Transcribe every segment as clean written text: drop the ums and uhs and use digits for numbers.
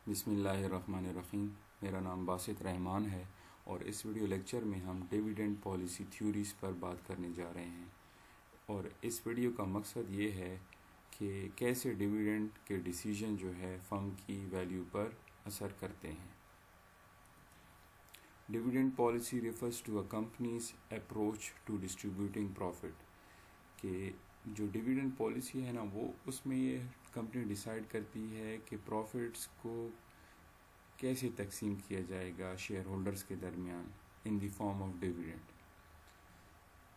बिस्मिल्लाहिर्रहमानिर्रहीम। मेरा नाम बासित रहमान है और इस वीडियो लेक्चर में हम डिविडेंड पॉलिसी थ्योरीज़ पर बात करने जा रहे हैं। और इस वीडियो का मकसद ये है कि कैसे डिविडेंड के डिसीजन जो है फर्म की वैल्यू पर असर करते हैं। Dividend policy refers to a company's approach to distributing profit. कि जो डिविडेंड पॉलिसी है ना, वो उसमें ये कंपनी डिसाइड करती है कि प्रॉफिट्स को कैसे तकसीम किया जाएगा शेयर होल्डर्स के दरमियान in the form of dividend.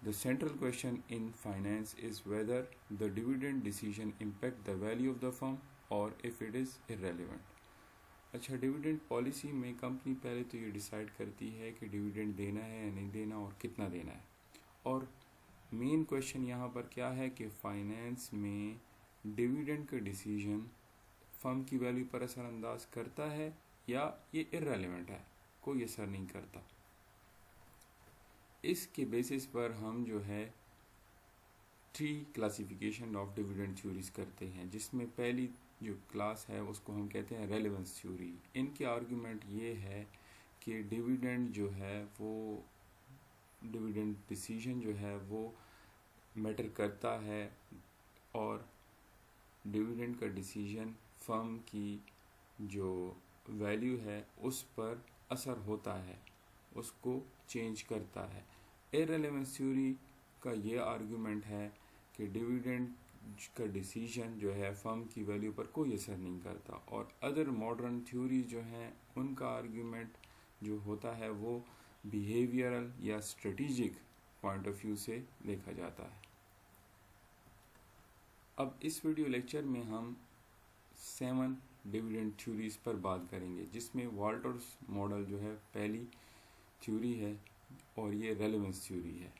The central question in finance is whether the dividend decision impact the value of the firm और इफ इट इज़ इररेलेवेंट। अच्छा, डिविडेंड पॉलिसी में कंपनी पहले तो ये डिसाइड करती है कि डिविडेंड देना है या नहीं देना और कितना देना है। और मेन क्वेश्चन यहाँ पर क्या है कि फाइनेंस में डिविडेंड का डिसीजन फर्म की वैल्यू पर असरअंदाज करता है या ये इररेलेवेंट है, कोई असर नहीं करता। इसके बेसिस पर हम जो है 3 क्लासिफिकेशन ऑफ डिविडेंड थ्योरीज करते हैं, जिसमें पहली जो क्लास है उसको हम कहते हैं रेलेवेंस थ्योरी। इनके आर्गुमेंट ये है कि डिविडेंड जो है वो डिविडेंड डिसीजन जो है वो मैटर करता है और डिविडेंड का डिसीजन फर्म की जो वैल्यू है उस पर असर होता है, उसको चेंज करता है। इररेलेवेंस थ्योरी का ये आर्गुमेंट है कि डिविडेंड का डिसीजन जो है फर्म की वैल्यू पर कोई असर नहीं करता। और अदर मॉडर्न थ्योरी जो हैं उनका आर्गुमेंट जो होता है वो बिहेवियरल या स्ट्रेटेजिक पॉइंट ऑफ व्यू से देखा जाता है। अब इस वीडियो लेक्चर में हम 7 डिविडेंड थ्योरीज पर बात करेंगे, जिसमें वॉल्टर्स मॉडल जो है पहली थ्योरी है और ये रेलेवेंस थ्योरी है।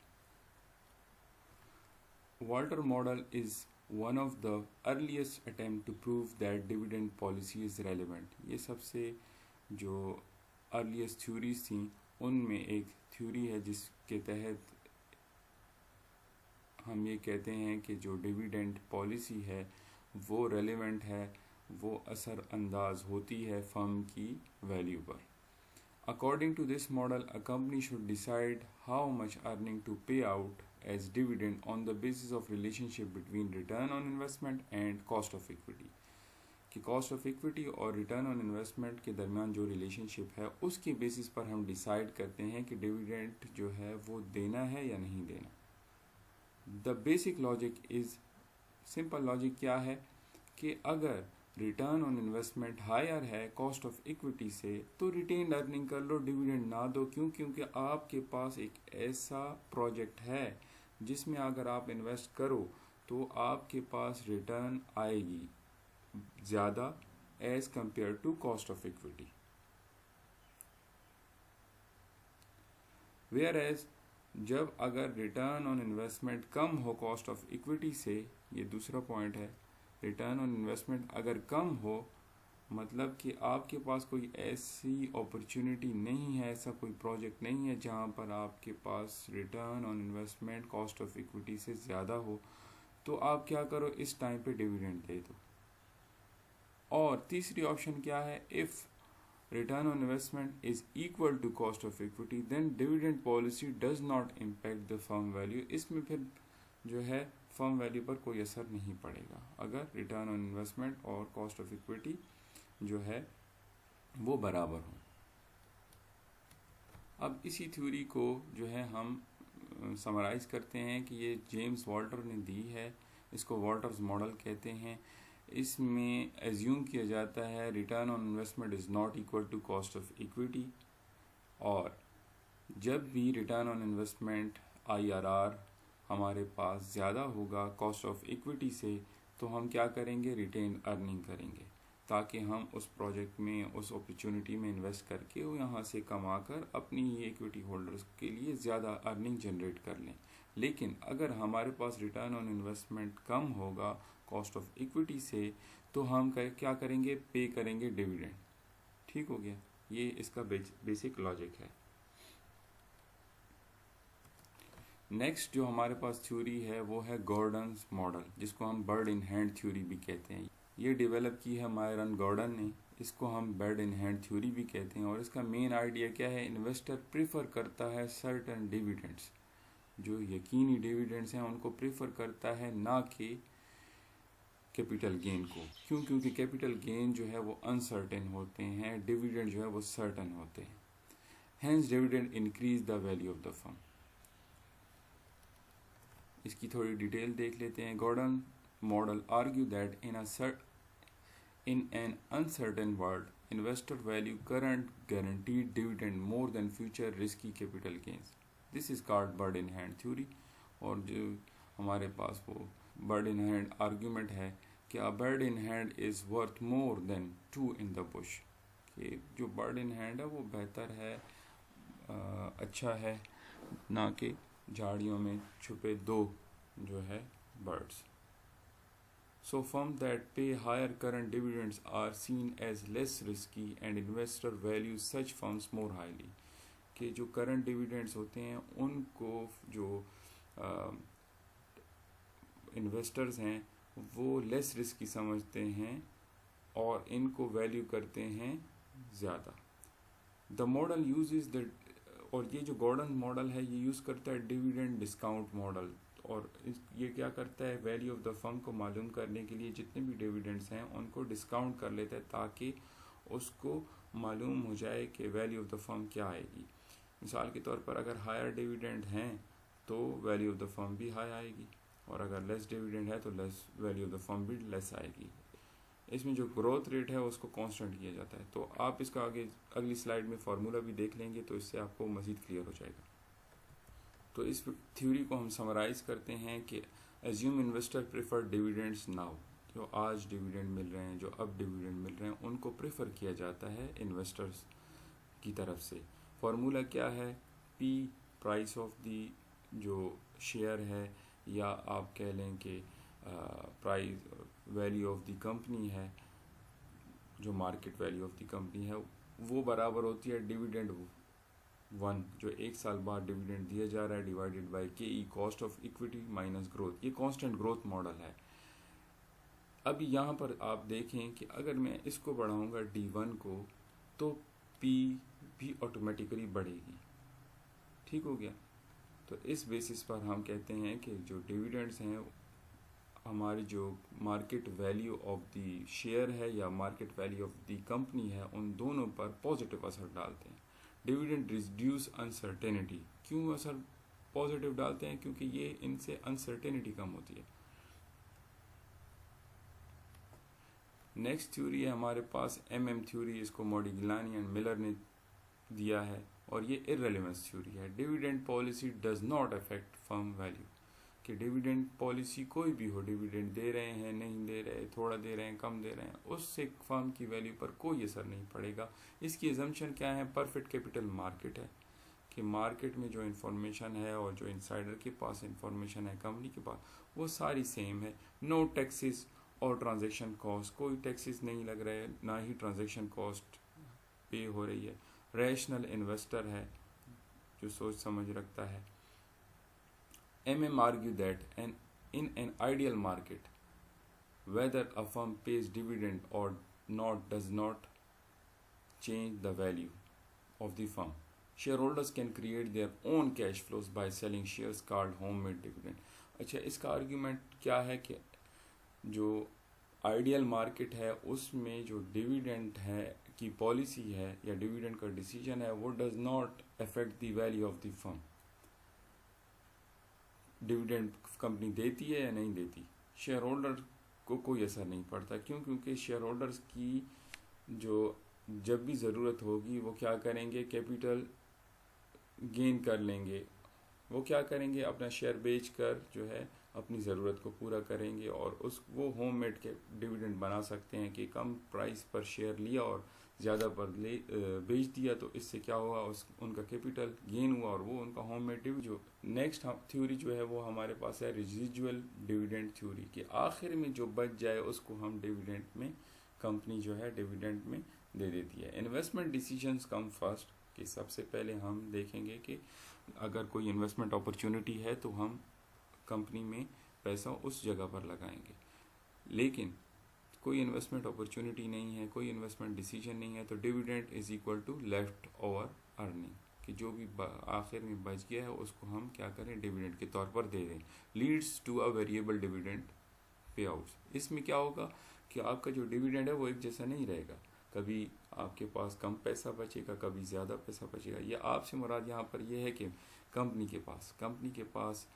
Walter model is one of the earliest attempt to prove that dividend policy is relevant. ये सबसे जो अर्लीस्ट थ्योरीज थी उनमें एक थ्योरी है जिसके तहत हम ये कहते हैं कि जो डिविडेंड पॉलिसी है वो रेलेवेंट है, वो असरअंदाज होती है फर्म की वैल्यू पर। According to this model, a company should decide how much earning to pay out as dividend on the basis of relationship between return on investment and cost of equity. कि cost of equity और return on investment के दरमियान जो relationship है उसके basis पर हम decide करते हैं कि डिविडेंड जो है वो देना है या नहीं देना। The basic logic is simple logic क्या है कि अगर रिटर्न ऑन इन्वेस्टमेंट हायर है कॉस्ट ऑफ इक्विटी से तो रिटेन्ड अर्निंग कर लो, डिविडेंड ना दो। क्योंकि आपके पास एक ऐसा प्रोजेक्ट है जिसमें अगर आप इन्वेस्ट करो तो आपके पास रिटर्न आएगी ज़्यादा as compare to cost of equity. Whereas जब अगर रिटर्न ऑन इन्वेस्टमेंट कम हो कॉस्ट ऑफ इक्विटी से, ये दूसरा पॉइंट है, रिटर्न ऑन इन्वेस्टमेंट अगर कम हो मतलब कि आपके पास कोई ऐसी अपॉर्चुनिटी नहीं है, ऐसा कोई प्रोजेक्ट नहीं है जहां पर आपके पास return on investment cost of equity से ज़्यादा हो, तो आप क्या करो, इस टाइम पे डिविडेंड दे दो। और तीसरी ऑप्शन क्या है, if return on investment is equal to cost of equity then dividend policy does not impact the firm value। इसमें फिर जो है फर्म वैल्यू पर कोई असर नहीं पड़ेगा अगर रिटर्न ऑन इन्वेस्टमेंट और कॉस्ट ऑफ इक्विटी जो है वो बराबर हो। अब इसी थ्योरी को जो है हम समराइज करते हैं कि ये जेम्स वॉल्टर ने दी है, इसको वॉल्टर्स मॉडल कहते हैं। इसमें एज्यूम किया जाता है return on investment is not equal to cost of equity, और जब भी रिटर्न ऑन इन्वेस्टमेंट IRR हमारे पास ज़्यादा होगा कॉस्ट ऑफ इक्विटी से तो हम क्या करेंगे, रिटेन अर्निंग करेंगे, ताकि हम उस प्रोजेक्ट में उस अपॉर्चुनिटी में इन्वेस्ट करके वो यहाँ से कमा कर अपनी ही इक्विटी होल्डर्स के लिए ज़्यादा अर्निंग जनरेट कर लें। लेकिन अगर हमारे पास रिटर्न ऑन इन्वेस्टमेंट कम होगा कॉस्ट ऑफ इक्विटी से तो हम क्या करेंगे, पे करेंगे डिविडेंड। ठीक हो गया, ये इसका बेसिक लॉजिक है। नेक्स्ट जो हमारे पास थ्योरी है वो है गॉर्डन्स मॉडल, जिसको हम बर्ड इन हैंड थ्योरी भी कहते हैं। ये डेवलप की है मायरन गॉर्डन ने इसको हम बर्ड इन हैंड थ्योरी भी कहते हैं। और इसका मेन आइडिया क्या है, इन्वेस्टर प्रेफर करता है सर्टन डिविडेंड्स, जो यकीनी डिविडेंड्स हैं उनको प्रेफर करता है, ना कि कैपिटल गेन को। क्यों? क्योंकि कैपिटल गेन जो है वो अनसर्टेन होते हैं, डिविडेंड जो है वो सर्टन होते हैं। Hence dividend increase the value of the firm. इसकी थोड़ी डिटेल देख लेते हैं। Gordon model argue that in an uncertain world, investor value current guaranteed dividend more than future risky capital gains. This is called bird in hand theory। और जो हमारे पास वो bird in hand argument है कि a bird in hand is worth more than two in the bush। कि जो bird in hand है वो बेहतर है, अच्छा है, ना कि झाड़ियों में छुपे दो जो है birds। So firms that pay higher current dividends are seen as less risky and investor values such firms more highly। कि जो current dividends होते हैं उनको जो investors हैं वो less risky समझते हैं और इनको value करते हैं ज़्यादा। The model uses the और ये जो गॉर्डन मॉडल है ये यूज़ करता है डिविडेंड डिस्काउंट मॉडल। और ये क्या करता है, वैल्यू ऑफ द फर्म को मालूम करने के लिए जितने भी डिविडेंड्स हैं उनको डिस्काउंट कर लेता है, ताकि उसको मालूम हो जाए कि वैल्यू ऑफ द फर्म क्या आएगी। मिसाल के तौर पर अगर हायर डिविडेंड हैं तो वैल्यू ऑफ द फर्म भी हाई आएगी, और अगर लेस डिविडेंड है तो less value of the firm भी लेस आएगी। इसमें जो ग्रोथ रेट है उसको कांस्टेंट किया जाता है। तो आप इसका आगे अगली स्लाइड में फार्मूला भी देख लेंगे तो इससे आपको मज़ीद क्लियर हो जाएगा। तो इस थ्योरी को हम समराइज करते हैं कि assume investor prefer dividends now. जो आज डिविडेंड मिल रहे हैं, जो अब डिविडेंड मिल रहे हैं, उनको प्रेफर किया जाता है इन्वेस्टर्स की तरफ से। फार्मूला क्या है, पी प्राइस ऑफ दी जो शेयर है, या आप कह लें कि price value of the company है, जो market value of the company है, वो बराबर होती है डिविडेंड 1 जो एक साल बाद डिविडेंड दिया जा रहा है, divided by K E cost of equity minus growth. ये कांस्टेंट ग्रोथ मॉडल है। अभी यहाँ पर आप देखें कि अगर मैं इसको बढ़ाऊंगा D1 को तो P भी ऑटोमेटिकली बढ़ेगी। ठीक हो गया। तो इस बेसिस पर हम कहते हैं कि जो डिविडेंड्स हैं हमारी जो market value of the share है या market value of the company है, उन दोनों पर पॉजिटिव असर डालते हैं। Dividend reduce uncertainty. क्यों असर पॉजिटिव डालते हैं? क्योंकि ये इनसे अनसर्टेनिटी कम होती है। नेक्स्ट थ्योरी है हमारे पास MM थ्योरी। इसको मोडिग्लानी एंड मिलर ने दिया है और ये इररेलेवेंस थ्योरी है। Dividend policy does not affect firm value. कि डिविडेंड पॉलिसी कोई भी हो, डिविडेंड दे रहे हैं, नहीं दे रहे, थोड़ा दे रहे हैं, कम दे रहे हैं, उससे फर्म की वैल्यू पर कोई असर नहीं पड़ेगा। इसकी एजम्पशन क्या है? परफेक्ट कैपिटल मार्केट है कि मार्केट में जो इन्फॉर्मेशन है और जो इनसाइडर के पास इन्फॉर्मेशन है कंपनी के पास, वो सारी सेम है। नो टैक्सेस और ट्रांजैक्शन कॉस्ट, कोई टैक्सेस नहीं लग रहे, ना ही ट्रांजैक्शन कॉस्ट पे हो रही है। रैशनल इन्वेस्टर है जो सोच समझ रखता है। MM argue that in an ideal market, whether a firm pays dividend or not does not change the value of the firm. Shareholders can create their own cash flows by selling shares called homemade dividend. अच्छा, इसका argument क्या है कि जो ideal market है उसमें जो dividend है की पॉलिसी है या डिविडेंड का डिसीजन है वो does not affect the value of the firm. Dividend company देती है या नहीं देती, शेयर होल्डर को कोई असर नहीं पड़ता। क्यों? क्योंकि शेयर होल्डर्स की जो जब भी ज़रूरत होगी वो क्या करेंगे, कैपिटल गेन कर लेंगे। वो क्या करेंगे, अपना शेयर बेचकर जो है अपनी ज़रूरत को पूरा करेंगे और वो होममेड के डिविडेंड बना सकते हैं कि कम प्राइस पर शेयर लिया और ज़्यादा पर बेच दिया, तो इससे क्या हुआ, उनका कैपिटल गेन हुआ और वो उनका होममेड डिविडेंड। जो नेक्स्ट थ्योरी जो है वो हमारे पास है रेजिजुअल डिविडेंड थ्योरी। कि आखिर में जो बच जाए उसको हम डिविडेंड में, कंपनी जो है डिविडेंड में दे देती है। Investment decisions come first. कि सबसे पहले हम देखेंगे कि अगर कोई इन्वेस्टमेंट अपॉर्चुनिटी है तो हम कंपनी में पैसा उस जगह पर लगाएंगे। लेकिन कोई इन्वेस्टमेंट अपॉर्चुनिटी नहीं है, कोई इन्वेस्टमेंट डिसीजन नहीं है, तो dividend is equal to left over earning, कि जो भी आखिर में बच गया है उसको हम क्या करें, डिविडेंड के तौर पर दे दें। Leads to a variable dividend payouts. इसमें क्या होगा कि आपका जो डिविडेंड है वो एक जैसा नहीं रहेगा, कभी आपके पास कम पैसा बचेगा, कभी ज़्यादा पैसा बचेगा। ये आपसे मुराद यहाँ पर यह है कि कंपनी के पास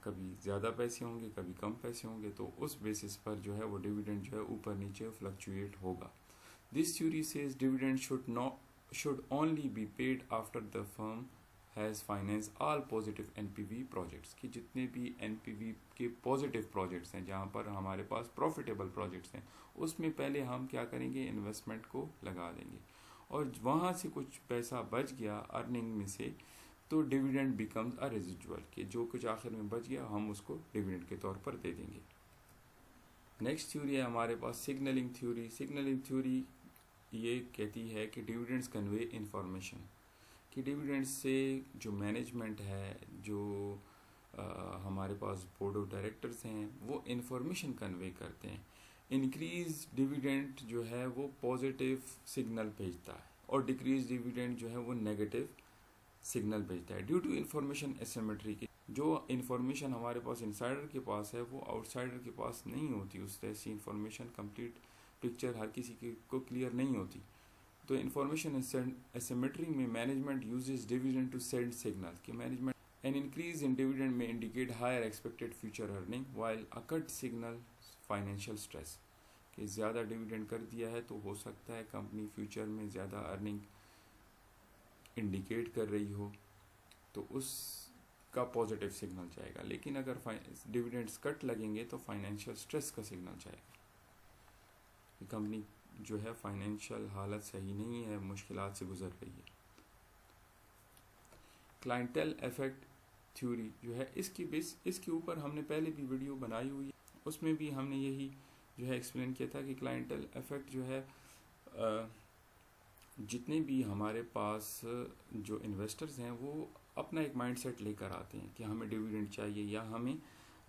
कभी ज़्यादा पैसे होंगे, कभी कम पैसे होंगे, तो उस बेसिस पर जो है वो डिविडेंड जो है ऊपर नीचे फ्लक्चुएट होगा। This theory says dividend should only be paid after the firm has financed all positive NPV projects, कि जितने भी NPV के पॉजिटिव प्रोजेक्ट्स हैं, जहाँ पर हमारे पास प्रॉफिटेबल प्रोजेक्ट्स हैं, उसमें पहले हम क्या करेंगे, इन्वेस्टमेंट को लगा देंगे, और वहाँ से कुछ पैसा बच गया अर्निंग में से, तो डिविडेंड बिकम्स अ रेजिडुअल, कि जो कुछ आखिर में बच गया हम उसको डिविडेंड के तौर पर दे देंगे। नेक्स्ट थ्योरी है हमारे पास सिग्नलिंग थ्योरी। सिग्नलिंग थ्योरी ये कहती है कि डिविडेंड्स कन्वे इंफॉर्मेशन, कि डिविडेंड्स से जो मैनेजमेंट है, जो हमारे पास बोर्ड ऑफ डायरेक्टर्स हैं, वो इंफॉर्मेशन कन्वे करते हैं। इंक्रीज डिविडेंड जो है वो पॉजिटिव सिग्नल भेजता है, और डिक्रीज डिविडेंड जो है वो नेगेटिव सिग्नल भेजता है ड्यू टू इंफॉर्मेशन एसिमेट्री की। जो इंफॉर्मेशन हमारे पास इनसाइडर के पास है वो आउटसाइडर के पास नहीं होती, उस तरह से इंफॉर्मेशन कंप्लीट पिक्चर हर किसी को क्लियर नहीं होती। तो इंफॉर्मेशन एसिमेट्री में management uses dividend to send signal, कि management an increase in dividend में indicate higher expected future earning while a cut signal financial stress, कि ज़्यादा डिविडेंड कर दिया है तो हो सकता है कंपनी फ्यूचर में ज़्यादा अर्निंग इंडिकेट कर रही हो, तो उसका पॉजिटिव सिग्नल जाएगा। लेकिन अगर डिविडेंड्स कट लगेंगे तो फाइनेंशियल स्ट्रेस का सिग्नल जाएगा, कंपनी जो है फाइनेंशियल हालत सही नहीं है, मुश्किलात से गुजर रही है। क्लाइंटेल इफेक्ट थ्योरी जो है इसके ऊपर हमने पहले भी वीडियो बनाई हुई है, उसमें भी हमने यही जो है एक्सप्लेन किया था कि क्लाइंटेल इफेक्ट जो है जितने भी हमारे पास जो इन्वेस्टर्स हैं वो अपना एक माइंडसेट लेकर आते हैं कि हमें डिविडेंड चाहिए या हमें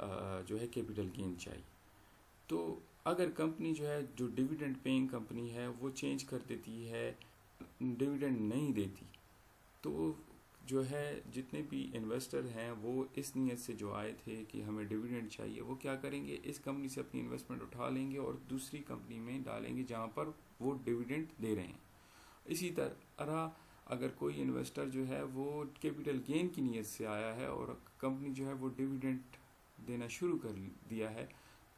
जो है कैपिटल गेन चाहिए। तो अगर कंपनी जो है, जो डिविडेंड पेइंग कंपनी है, वो चेंज कर देती है, डिविडेंड नहीं देती, तो जो है जितने भी इन्वेस्टर हैं वो इस नीयत से जो आए थे कि हमें डिविडेंड चाहिए, वो क्या करेंगे, इस कंपनी से अपनी इन्वेस्टमेंट उठा लेंगे और दूसरी कंपनी में डालेंगे जहाँ पर वो डिविडेंड दे रहे हैं। इसी तरह अगर कोई इन्वेस्टर जो है वो कैपिटल गेन की नीयत से आया है और कंपनी जो है वो डिविडेंड देना शुरू कर दिया है,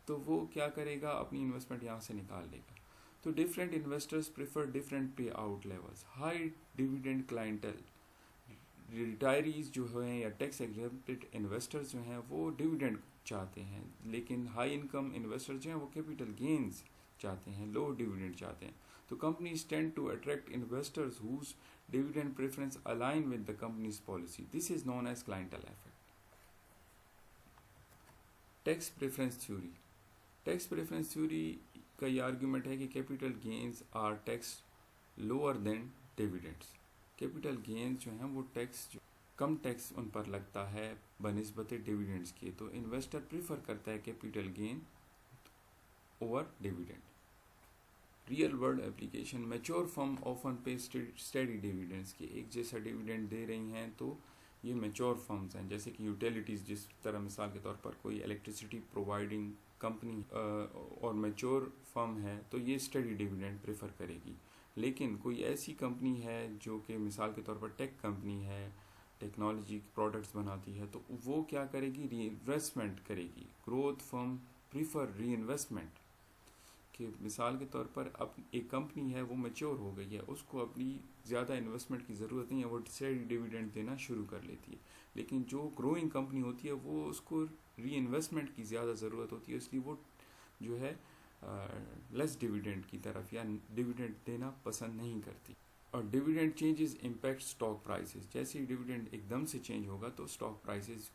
तो वो क्या करेगा, अपनी इन्वेस्टमेंट यहाँ से निकाल लेगा। तो डिफरेंट इन्वेस्टर्स प्रेफर डिफरेंट पे out levels. High dividend clientele, retirees जो हैं या टैक्स एग्जेम्प्टेड इन्वेस्टर्स जो हैं वो डिविडेंड चाहते हैं, लेकिन हाई इनकम इन्वेस्टर जो हैं वो कैपिटल गेन्स चाहते हैं, लो डिविडेंड चाहते हैं। तो companies tend to attract investors whose dividend preference align with the company's policy. This is known as clientele effect. Tax preference theory. Tax preference theory का ये आर्ग्यूमेंट है कि capital gains are tax lower than dividends. Capital gains जो हैं वो कम tax उन पर लगता है बनिस्बत डिविडेंड्स के, तो इन्वेस्टर प्रीफर करता है capital gain over dividend. Real world application, mature firm often पे स्टेडी डिविडेंड्स, की एक जैसा डिविडेंड दे रही हैं, तो ये मैच्योर फर्म्स हैं, जैसे कि यूटिलिटीज़, जिस तरह मिसाल के तौर पर कोई इलेक्ट्रिसिटी प्रोवाइडिंग कंपनी और मैच्योर फर्म है, तो ये स्टडी डिविडेंड प्रेफर करेगी। लेकिन कोई ऐसी कंपनी है जो कि मिसाल के तौर पर टेक कंपनी है, टेक्नोलॉजी प्रोडक्ट्स बनाती है, तो वो क्या करेगी, री इन्वेस्टमेंट करेगी। ग्रोथ फर्म प्रीफर री इन्वेस्टमेंट, कि मिसाल के तौर पर अब एक कंपनी है वो मैच्योर हो गई है, उसको अपनी ज़्यादा इन्वेस्टमेंट की ज़रूरत नहीं है, वो स्टेडी डिविडेंड देना शुरू कर लेती है। लेकिन जो ग्रोइंग कंपनी होती है वो उसको री इन्वेस्टमेंट की ज़्यादा ज़रूरत होती है, इसलिए वो जो है लेस डिविडेंड की तरफ या डिविडेंड देना पसंद नहीं करती। और dividend changes impact stock prices, जैसे ही डिविडेंड एकदम से चेंज होगा तो स्टॉक प्राइसेस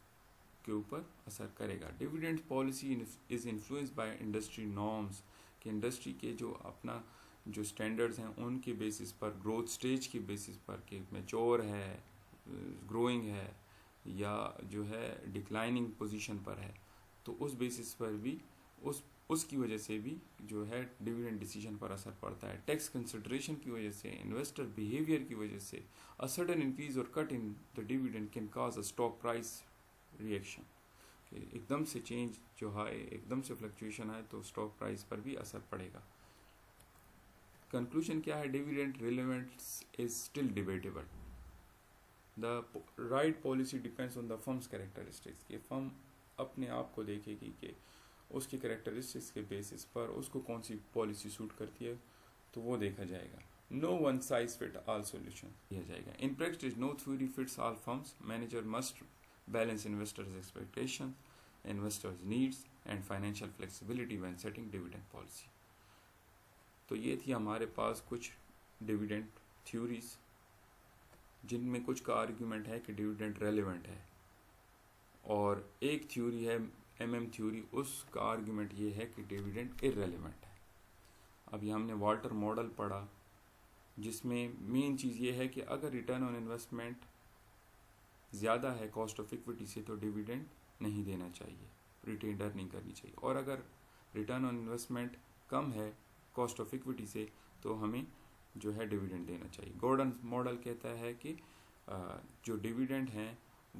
के ऊपर असर करेगा। Dividend policy is influenced by industry norms, कि इंडस्ट्री के जो अपना जो स्टैंडर्ड्स हैं उनके बेसिस पर, ग्रोथ स्टेज के बेसिस पर, कि मैच्योर है, ग्रोइंग है या जो है डिक्लाइनिंग पोजीशन पर है, तो उस बेसिस पर भी उस उसकी वजह से भी जो है डिविडेंड डिसीजन पर असर पड़ता है। टैक्स कंसिडरेशन की वजह से, इन्वेस्टर बिहेवियर की वजह से, अ सडन इंक्रीज और cut in the dividend can cause a stock price reaction. एकदम से चेंज जो है, एकदम से फ्लक्चुएशन आए तो स्टॉक प्राइस पर भी असर पड़ेगा। कंक्लूजन क्या है? Dividend relevance is still debatable. The right policy depends on the firms characteristics. कि फर्म अपने आप को देखेगी कि उसकी कैरेक्टरिस्टिक्स के बेसिस पर उसको कौन सी पॉलिसी सूट करती है, तो वो देखा जाएगा। No one size fit all solution दिया जाएगा। In practice no theory fits all firms. Manager must balance investors expectation, investors needs and financial flexibility when setting dividend policy. तो ये थी हमारे पास कुछ डिविडेंड थ्योरीज, जिनमें कुछ का आर्ग्यूमेंट है कि डिविडेंड रेलेवेंट है, और एक थ्योरी है MM थ्योरी, उसका आर्ग्यूमेंट ये है कि डिविडेंड इररेलेवेंट है। अभी हमने वाल्टर मॉडल पढ़ा, जिसमें मेन चीज़ ये है कि अगर रिटर्न ऑन इन्वेस्टमेंट ज़्यादा है कॉस्ट ऑफ इक्विटी से, तो डिविडेंड नहीं देना चाहिए, रिटेन्ड अर्निंग करनी चाहिए। और अगर रिटर्न ऑन इन्वेस्टमेंट कम है कॉस्ट ऑफ इक्विटी से, तो हमें जो है डिविडेंड देना चाहिए। गॉर्डन मॉडल कहता है कि जो डिविडेंड हैं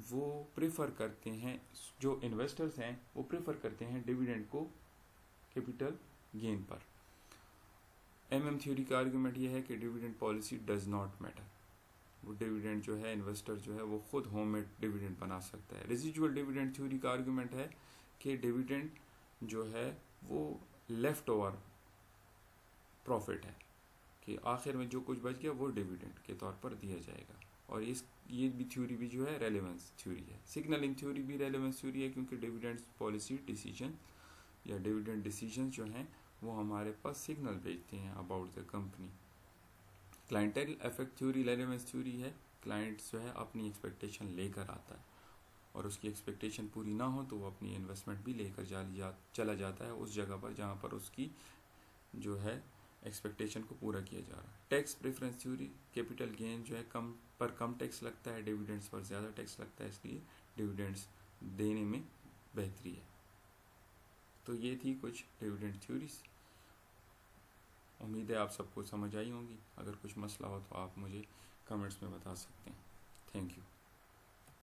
वो प्रेफर करते हैं, जो इन्वेस्टर्स हैं वो प्रेफर करते हैं डिविडेंड को कैपिटल गेन पर। MM थ्योरी का आर्गुमेंट ये है कि dividend policy does not matter. वो डिविडेंड जो है इन्वेस्टर जो है वो खुद होममेड डिविडेंड बना सकता है। रेजिजुअल डिविडेंड थ्योरी का आर्गुमेंट है कि डिविडेंड जो है वो लेफ्ट ओवर प्रॉफिट है, कि आखिर में जो कुछ बच गया वो डिविडेंड के तौर पर दिया जाएगा। और ये भी थ्योरी भी जो है रेलेवेंस थ्योरी है। सिग्नलिंग थ्योरी भी रेलेवेंस थ्योरी है, क्योंकि डिविडेंड पॉलिसी डिसीजन या डिविडेंड डिसीजन जो हैं वो हमारे पास सिग्नल भेजते हैं about the company. Clientele effect theory relevance theory है। क्लाइंट जो है अपनी एक्सपेक्टेशन लेकर आता है, और उसकी एक्सपेक्टेशन पूरी ना हो तो वो अपनी इन्वेस्टमेंट भी लेकर चला जाता है उस जगह पर जहाँ पर उसकी जो है एक्सपेक्टेशन को पूरा किया जा रहा है। Tax preference theory, capital gain जो है कम टैक्स लगता है, डिविडेंड्स पर ज़्यादा टैक्स लगता है, इसलिए डिविडेंड्स देने में बेहतरी है। तो ये थी कुछ डिविडेंड थ्योरीज। उम्मीद है आप सबको समझ आई होंगी। अगर कुछ मसला हो तो आप मुझे कमेंट्स में बता सकते हैं। Thank you.